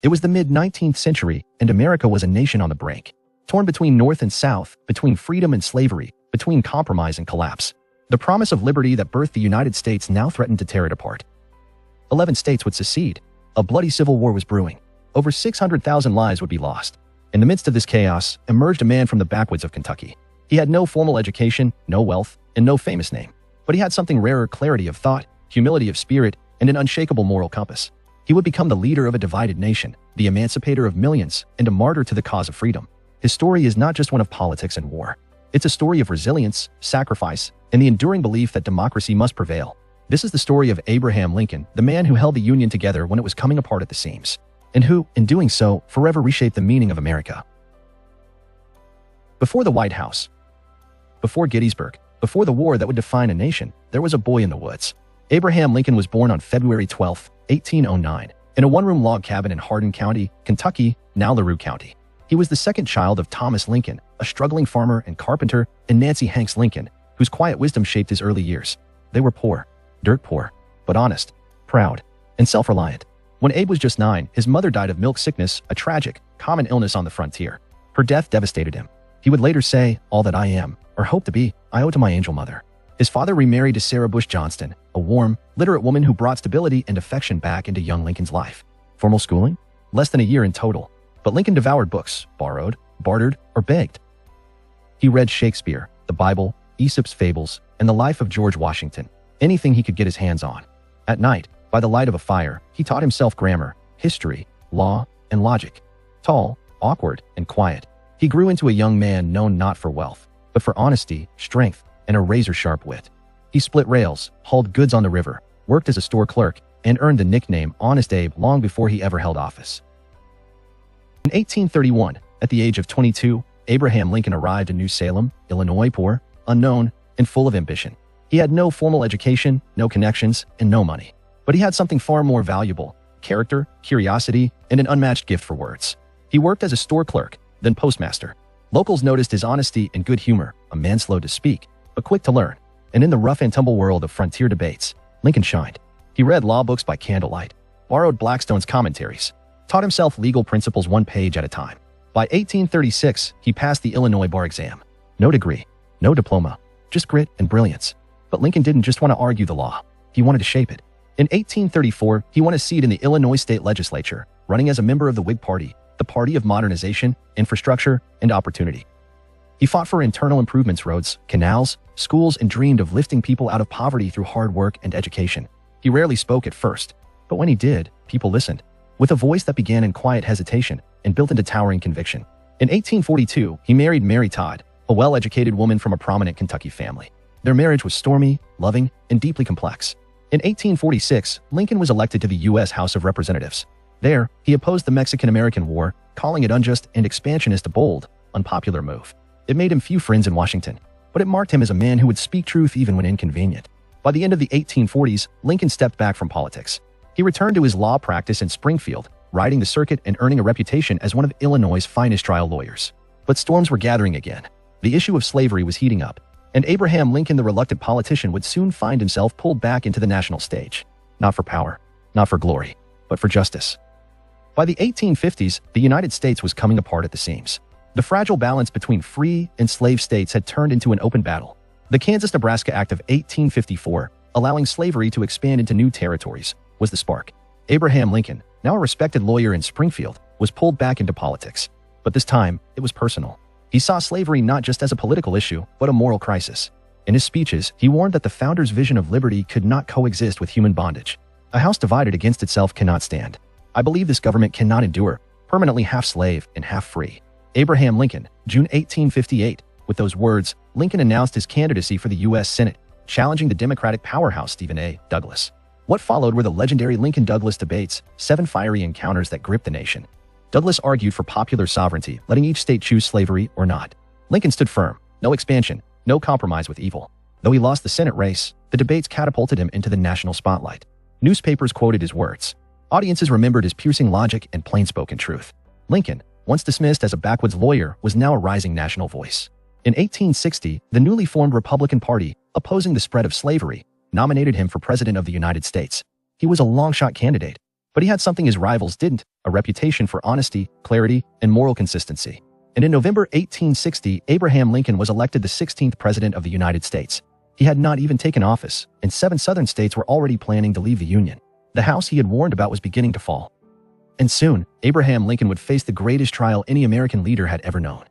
It was the mid-19th century, and America was a nation on the brink, torn between North and South, between freedom and slavery, between compromise and collapse. The promise of liberty that birthed the United States now threatened to tear it apart. 11 states would secede. A bloody civil war was brewing. Over 600,000 lives would be lost. In the midst of this chaos, emerged a man from the backwoods of Kentucky. He had no formal education, no wealth, and no famous name. But he had something rarer: clarity of thought, humility of spirit, and an unshakable moral compass. He would become the leader of a divided nation, the emancipator of millions, and a martyr to the cause of freedom. His story is not just one of politics and war. It's a story of resilience, sacrifice, and the enduring belief that democracy must prevail. This is the story of Abraham Lincoln, the man who held the Union together when it was coming apart at the seams, and who, in doing so, forever reshaped the meaning of America. Before the White House, before Gettysburg, before the war that would define a nation, there was a boy in the woods. Abraham Lincoln was born on February 12, 1809, in a one-room log cabin in Hardin County, Kentucky, now LaRue County. He was the second child of Thomas Lincoln, a struggling farmer and carpenter, and Nancy Hanks Lincoln, whose quiet wisdom shaped his early years. They were poor, dirt poor, but honest, proud, and self-reliant. When Abe was just 9, his mother died of milk sickness, a tragic, common illness on the frontier. Her death devastated him. He would later say, "All that I am, or hope to be, I owe to my angel mother." His father remarried to Sarah Bush Johnston, a warm, literate woman who brought stability and affection back into young Lincoln's life. Formal schooling? Less than a year in total. But Lincoln devoured books, borrowed, bartered, or begged. He read Shakespeare, the Bible, Aesop's fables, and the life of George Washington, anything he could get his hands on. At night, by the light of a fire, he taught himself grammar, history, law, and logic. Tall, awkward, and quiet, he grew into a young man known not for wealth, but for honesty, strength, and a razor-sharp wit. He split rails, hauled goods on the river, worked as a store clerk, and earned the nickname Honest Abe long before he ever held office. In 1831, at the age of 22, Abraham Lincoln arrived in New Salem, Illinois, poor, unknown, and full of ambition. He had no formal education, no connections, and no money. But he had something far more valuable: character, curiosity, and an unmatched gift for words. He worked as a store clerk, then postmaster. Locals noticed his honesty and good humor, a man slow to speak, but quick to learn. And in the rough and tumble world of frontier debates, Lincoln shined. He read law books by candlelight, borrowed Blackstone's commentaries, taught himself legal principles one page at a time. By 1836, he passed the Illinois bar exam. No degree, no diploma, just grit and brilliance. But Lincoln didn't just want to argue the law. He wanted to shape it. In 1834, he won a seat in the Illinois state legislature, running as a member of the Whig Party, the party of modernization, infrastructure, and opportunity. He fought for internal improvements, roads, canals, schools, and dreamed of lifting people out of poverty through hard work and education. He rarely spoke at first, but when he did, people listened, with a voice that began in quiet hesitation and built into towering conviction. In 1842, he married Mary Todd, a well-educated woman from a prominent Kentucky family. Their marriage was stormy, loving, and deeply complex. In 1846, Lincoln was elected to the U.S. House of Representatives. There, he opposed the Mexican-American War, calling it unjust and expansionist, a bold, unpopular move. It made him few friends in Washington, but it marked him as a man who would speak truth even when inconvenient. By the end of the 1840s, Lincoln stepped back from politics. He returned to his law practice in Springfield, riding the circuit and earning a reputation as one of Illinois' finest trial lawyers. But storms were gathering again. The issue of slavery was heating up, and Abraham Lincoln, the reluctant politician, would soon find himself pulled back into the national stage. Not for power, not for glory, but for justice. By the 1850s, the United States was coming apart at the seams. The fragile balance between free and slave states had turned into an open battle. The Kansas-Nebraska Act of 1854, allowing slavery to expand into new territories, was the spark. Abraham Lincoln, now a respected lawyer in Springfield, was pulled back into politics. But this time, it was personal. He saw slavery not just as a political issue, but a moral crisis. In his speeches, he warned that the founders' vision of liberty could not coexist with human bondage. A house divided against itself cannot stand. I believe this government cannot endure, permanently half slave and half free. Abraham Lincoln, June 1858. With those words, Lincoln announced his candidacy for the U.S. Senate, challenging the Democratic powerhouse Stephen A. Douglas. What followed were the legendary Lincoln-Douglas debates, 7 fiery encounters that gripped the nation. Douglas argued for popular sovereignty, letting each state choose slavery or not. Lincoln stood firm: no expansion, no compromise with evil. Though he lost the Senate race, the debates catapulted him into the national spotlight. Newspapers quoted his words. Audiences remembered his piercing logic and plain-spoken truth. Lincoln, once dismissed as a backwoods lawyer, was now a rising national voice. In 1860, the newly formed Republican Party, opposing the spread of slavery, nominated him for President of the United States. He was a long-shot candidate, But he had something his rivals didn't, a reputation for honesty, clarity, and moral consistency. And in November 1860, Abraham Lincoln was elected the 16th President of the United States. He had not even taken office, and 7 southern states were already planning to leave the Union. The house he had warned about was beginning to fall. And soon, Abraham Lincoln would face the greatest trial any American leader had ever known.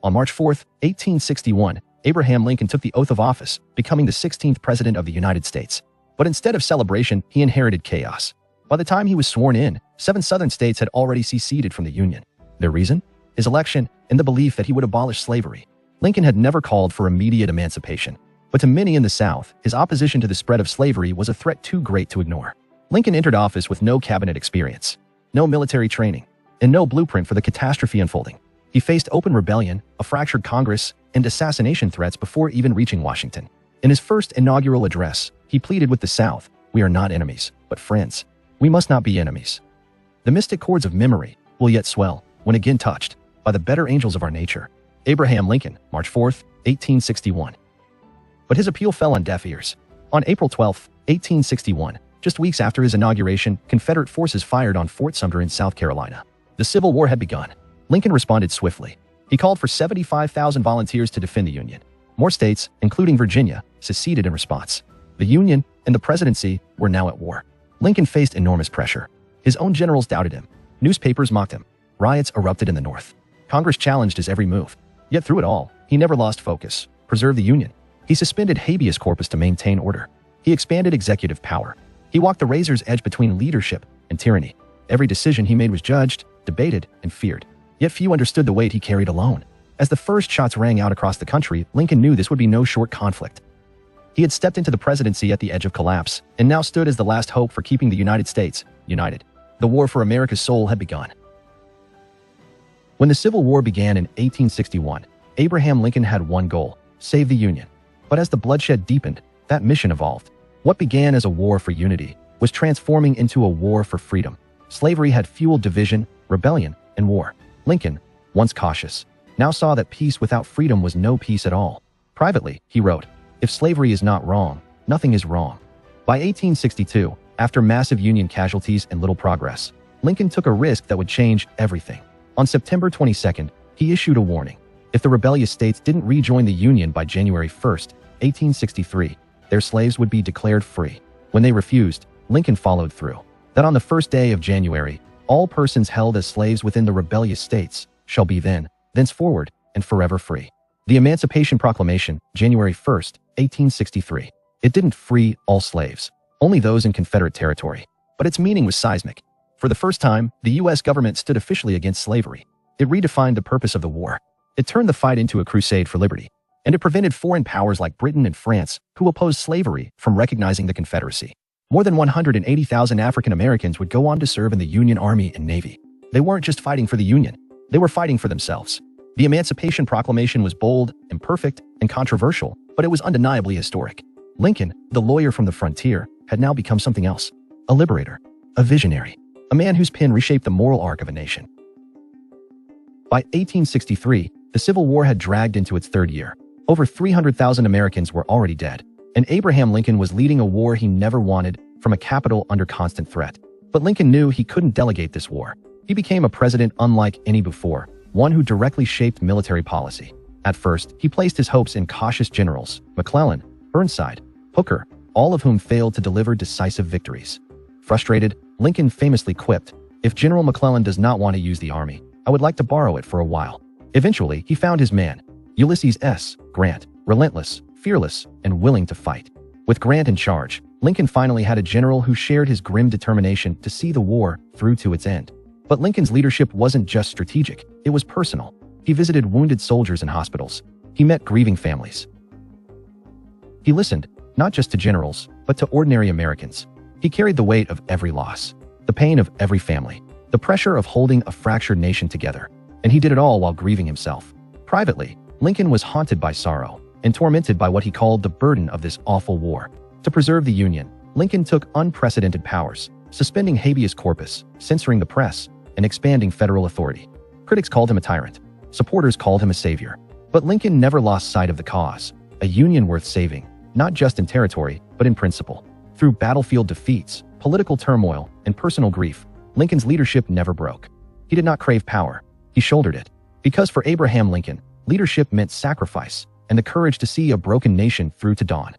On March 4, 1861, Abraham Lincoln took the oath of office, becoming the 16th President of the United States. But instead of celebration, he inherited chaos. By the time he was sworn in, 7 southern states had already seceded from the Union. Their reason? His election and the belief that he would abolish slavery. Lincoln had never called for immediate emancipation. But to many in the South, his opposition to the spread of slavery was a threat too great to ignore. Lincoln entered office with no cabinet experience, no military training, and no blueprint for the catastrophe unfolding. He faced open rebellion, a fractured Congress, and assassination threats before even reaching Washington. In his first inaugural address, he pleaded with the South, "We are not enemies, but friends. We must not be enemies." The mystic chords of memory will yet swell when again touched by the better angels of our nature. Abraham Lincoln, March 4, 1861. But his appeal fell on deaf ears. On April 12, 1861, just weeks after his inauguration, Confederate forces fired on Fort Sumter in South Carolina. The Civil War had begun. Lincoln responded swiftly. He called for 75,000 volunteers to defend the Union. More states, including Virginia, seceded in response. The Union and the Presidency were now at war. Lincoln faced enormous pressure. His own generals doubted him. Newspapers mocked him. Riots erupted in the North. Congress challenged his every move. Yet through it all, he never lost focus, preserved the Union. He suspended habeas corpus to maintain order. He expanded executive power. He walked the razor's edge between leadership and tyranny. Every decision he made was judged, debated, and feared. Yet few understood the weight he carried alone. As the first shots rang out across the country, Lincoln knew this would be no short conflict. He had stepped into the presidency at the edge of collapse, and now stood as the last hope for keeping the United States united. The war for America's soul had begun. When the Civil War began in 1861, Abraham Lincoln had one goal: save the Union. But as the bloodshed deepened, that mission evolved. What began as a war for unity was transforming into a war for freedom. Slavery had fueled division, rebellion, and war. Lincoln, once cautious, now saw that peace without freedom was no peace at all. Privately, he wrote, "If slavery is not wrong, nothing is wrong." By 1862, after massive Union casualties and little progress, Lincoln took a risk that would change everything. On September 22nd, he issued a warning. If the rebellious states didn't rejoin the Union by January 1st, 1863, their slaves would be declared free. When they refused, Lincoln followed through. That on the first day of January, all persons held as slaves within the rebellious states shall be thenceforward, and forever free. The Emancipation Proclamation, January 1st, 1863. It didn't free all slaves, only those in Confederate territory. But its meaning was seismic. For the first time, the U.S. government stood officially against slavery. It redefined the purpose of the war. It turned the fight into a crusade for liberty. And it prevented foreign powers like Britain and France, who opposed slavery, from recognizing the Confederacy. More than 180,000 African Americans would go on to serve in the Union Army and Navy. They weren't just fighting for the Union. They were fighting for themselves. The Emancipation Proclamation was bold, imperfect, and controversial, but it was undeniably historic. Lincoln, the lawyer from the frontier, had now become something else: a liberator, a visionary, a man whose pen reshaped the moral arc of a nation. By 1863, the Civil War had dragged into its third year. Over 300,000 Americans were already dead, and Abraham Lincoln was leading a war he never wanted, from a capital under constant threat. But Lincoln knew he couldn't delegate this war. He became a president unlike any before, one who directly shaped military policy. At first, he placed his hopes in cautious generals: McClellan, Burnside, Hooker, all of whom failed to deliver decisive victories. Frustrated, Lincoln famously quipped, "If General McClellan does not want to use the army, I would like to borrow it for a while." Eventually, he found his man, Ulysses S. Grant, relentless, fearless, and willing to fight. With Grant in charge, Lincoln finally had a general who shared his grim determination to see the war through to its end. But Lincoln's leadership wasn't just strategic, it was personal. He visited wounded soldiers in hospitals. He met grieving families. He listened, not just to generals, but to ordinary Americans. He carried the weight of every loss, the pain of every family, the pressure of holding a fractured nation together. And he did it all while grieving himself. Privately, Lincoln was haunted by sorrow and tormented by what he called the burden of this awful war. To preserve the Union, Lincoln took unprecedented powers, suspending habeas corpus, censoring the press, and expanding federal authority. Critics called him a tyrant. Supporters called him a savior. But Lincoln never lost sight of the cause: a Union worth saving, not just in territory, but in principle. Through battlefield defeats, political turmoil, and personal grief, Lincoln's leadership never broke. He did not crave power. He shouldered it. Because for Abraham Lincoln, leadership meant sacrifice and the courage to see a broken nation through to dawn.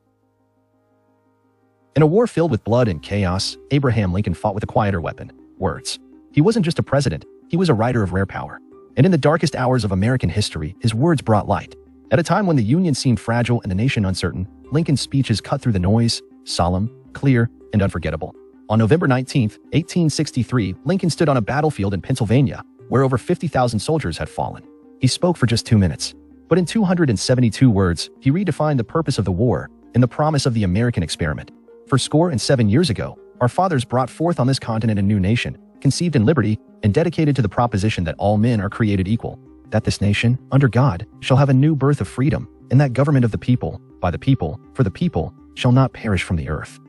In a war filled with blood and chaos, Abraham Lincoln fought with a quieter weapon: words. He wasn't just a president, he was a writer of rare power. And in the darkest hours of American history, his words brought light. At a time when the Union seemed fragile and the nation uncertain, Lincoln's speeches cut through the noise, solemn, clear, and unforgettable. On November 19, 1863, Lincoln stood on a battlefield in Pennsylvania, where over 50,000 soldiers had fallen. He spoke for just 2 minutes. But in 272 words, he redefined the purpose of the war and the promise of the American experiment. For 47 years ago, our fathers brought forth on this continent a new nation, conceived in liberty and dedicated to the proposition that all men are created equal, that this nation, under God, shall have a new birth of freedom, and that government of the people, by the people, for the people, shall not perish from the earth.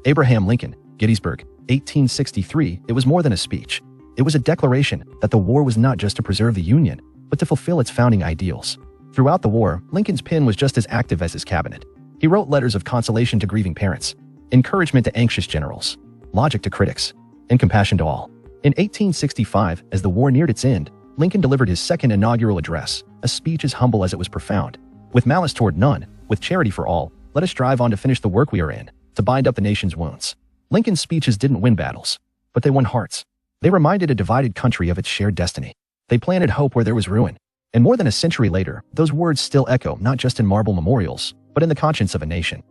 Abraham Lincoln, Gettysburg, 1863. It was more than a speech. It was a declaration that the war was not just to preserve the Union, but to fulfill its founding ideals. Throughout the war, Lincoln's pen was just as active as his cabinet. He wrote letters of consolation to grieving parents, encouragement to anxious generals, logic to critics, and compassion to all. In 1865, as the war neared its end, Lincoln delivered his second inaugural address, a speech as humble as it was profound. With malice toward none, with charity for all, let us strive on to finish the work we are in, to bind up the nation's wounds. Lincoln's speeches didn't win battles, but they won hearts. They reminded a divided country of its shared destiny. They planted hope where there was ruin. And more than a century later, those words still echo not just in marble memorials, but in the conscience of a nation.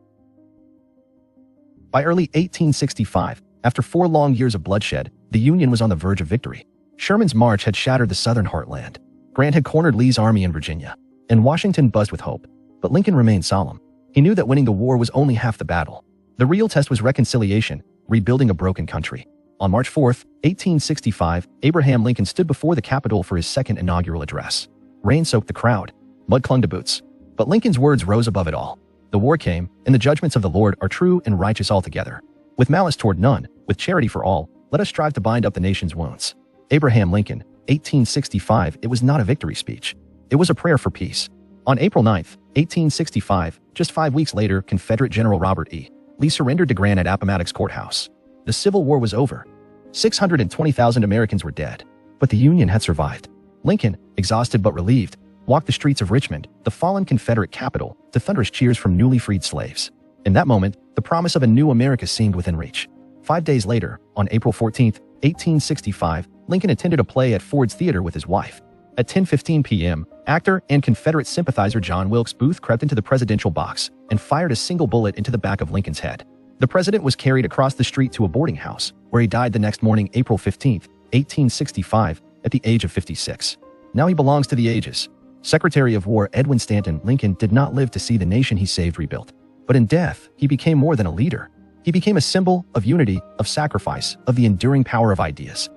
By early 1865, after 4 long years of bloodshed, the Union was on the verge of victory. Sherman's march had shattered the southern heartland. Grant had cornered Lee's army in Virginia, and Washington buzzed with hope. But Lincoln remained solemn. He knew that winning the war was only half the battle. The real test was reconciliation, rebuilding a broken country. On March 4, 1865, Abraham Lincoln stood before the Capitol for his second inaugural address. Rain soaked the crowd. Mud clung to boots. But Lincoln's words rose above it all. The war came, and the judgments of the Lord are true and righteous altogether. With malice toward none, with charity for all, let us strive to bind up the nation's wounds. Abraham Lincoln, 1865. It was not a victory speech. It was a prayer for peace. On April 9, 1865, just 5 weeks later, Confederate General Robert E. Lee surrendered to Grant at Appomattox Courthouse. The Civil War was over. 620,000 Americans were dead. But the Union had survived. Lincoln, exhausted but relieved, walked the streets of Richmond, the fallen Confederate capital, to thunderous cheers from newly freed slaves. In that moment, the promise of a new America seemed within reach. 5 days later, on April 14, 1865, Lincoln attended a play at Ford's Theater with his wife. At 10:15 p.m., actor and Confederate sympathizer John Wilkes Booth crept into the presidential box and fired a single bullet into the back of Lincoln's head. The president was carried across the street to a boarding house, where he died the next morning, April 15, 1865, at the age of 56. Now he belongs to the ages. Secretary of War Edwin Stanton Lincoln did not live to see the nation he saved rebuilt. But in death, he became more than a leader. He became a symbol of unity, of sacrifice, of the enduring power of ideas.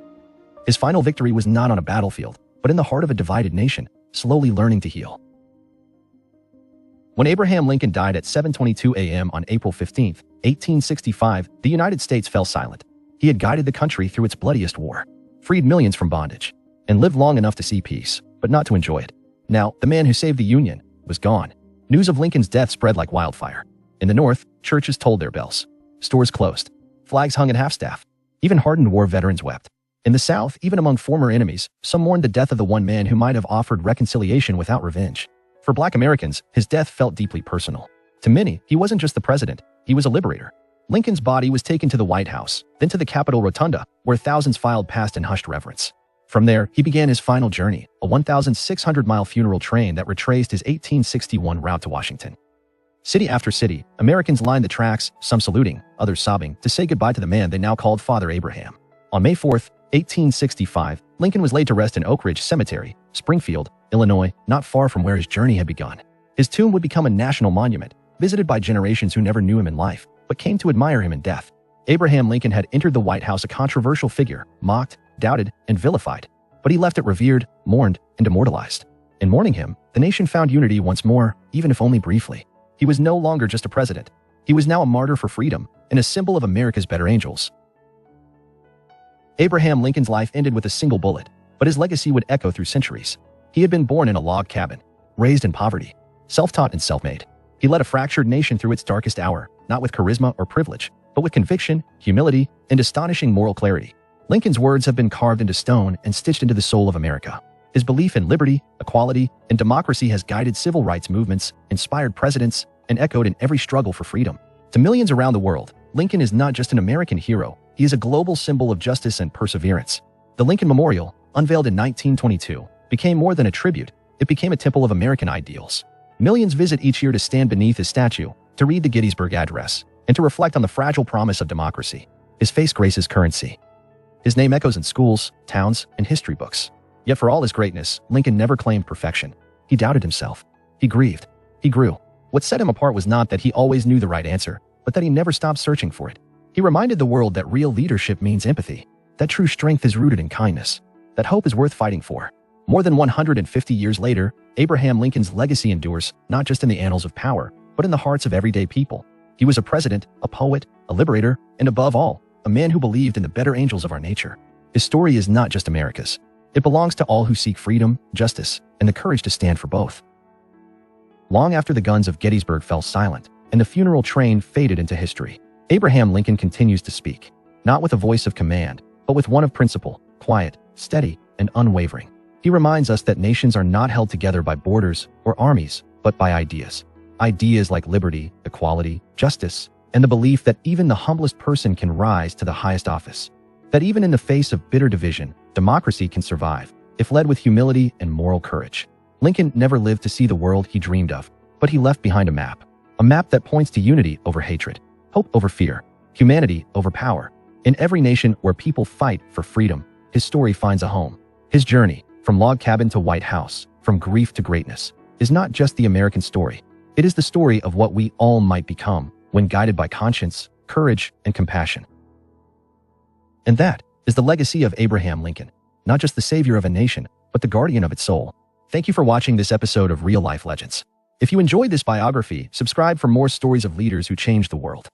His final victory was not on a battlefield, but in the heart of a divided nation, slowly learning to heal. When Abraham Lincoln died at 7:22 a.m. on April 15, 1865, the United States fell silent. He had guided the country through its bloodiest war, freed millions from bondage, and lived long enough to see peace, but not to enjoy it. Now, the man who saved the Union was gone. News of Lincoln's death spread like wildfire. In the North, churches tolled their bells. Stores closed. Flags hung at half-staff. Even hardened war veterans wept. In the South, even among former enemies, some mourned the death of the one man who might have offered reconciliation without revenge. For Black Americans, his death felt deeply personal. To many, he wasn't just the president, he was a liberator. Lincoln's body was taken to the White House, then to the Capitol Rotunda, where thousands filed past in hushed reverence. From there, he began his final journey, a 1,600-mile funeral train that retraced his 1861 route to Washington. City after city, Americans lined the tracks, some saluting, others sobbing, to say goodbye to the man they now called Father Abraham. On May 4, 1865, Lincoln was laid to rest in Oak Ridge Cemetery, Springfield, Illinois, not far from where his journey had begun. His tomb would become a national monument, visited by generations who never knew him in life, but came to admire him in death. Abraham Lincoln had entered the White House a controversial figure, mocked, doubted, and vilified. But he left it revered, mourned, and immortalized. In mourning him, the nation found unity once more, even if only briefly. He was no longer just a president. He was now a martyr for freedom, and a symbol of America's better angels. Abraham Lincoln's life ended with a single bullet, but his legacy would echo through centuries. He had been born in a log cabin, raised in poverty, self-taught and self-made. He led a fractured nation through its darkest hour, not with charisma or privilege, but with conviction, humility, and astonishing moral clarity. Lincoln's words have been carved into stone and stitched into the soul of America. His belief in liberty, equality, and democracy has guided civil rights movements, inspired presidents, and echoed in every struggle for freedom. To millions around the world, Lincoln is not just an American hero, he is a global symbol of justice and perseverance. The Lincoln Memorial, unveiled in 1922, became more than a tribute, it became a temple of American ideals. Millions visit each year to stand beneath his statue, to read the Gettysburg Address, and to reflect on the fragile promise of democracy. His face graces currency. His name echoes in schools, towns, and history books. Yet for all his greatness, Lincoln never claimed perfection. He doubted himself. He grieved. He grew. What set him apart was not that he always knew the right answer, but that he never stopped searching for it. He reminded the world that real leadership means empathy, that true strength is rooted in kindness, that hope is worth fighting for. More than 150 years later, Abraham Lincoln's legacy endures, not just in the annals of power, but in the hearts of everyday people. He was a president, a poet, a liberator, and above all, a man who believed in the better angels of our nature. His story is not just America's. It belongs to all who seek freedom, justice, and the courage to stand for both. Long after the guns of Gettysburg fell silent and the funeral train faded into history, Abraham Lincoln continues to speak, not with a voice of command, but with one of principle, quiet, steady, and unwavering. He reminds us that nations are not held together by borders or armies, but by ideas. Ideas like liberty, equality, justice, and the belief that even the humblest person can rise to the highest office. That even in the face of bitter division, democracy can survive, if led with humility and moral courage. Lincoln never lived to see the world he dreamed of, but he left behind a map that points to unity over hatred, hope over fear, humanity over power. In every nation where people fight for freedom, his story finds a home. His journey, from log cabin to White House, from grief to greatness, is not just the American story. It is the story of what we all might become when guided by conscience, courage, and compassion. And that is the legacy of Abraham Lincoln, not just the savior of a nation, but the guardian of its soul. Thank you for watching this episode of Real Life Legends. If you enjoyed this biography, subscribe for more stories of leaders who changed the world.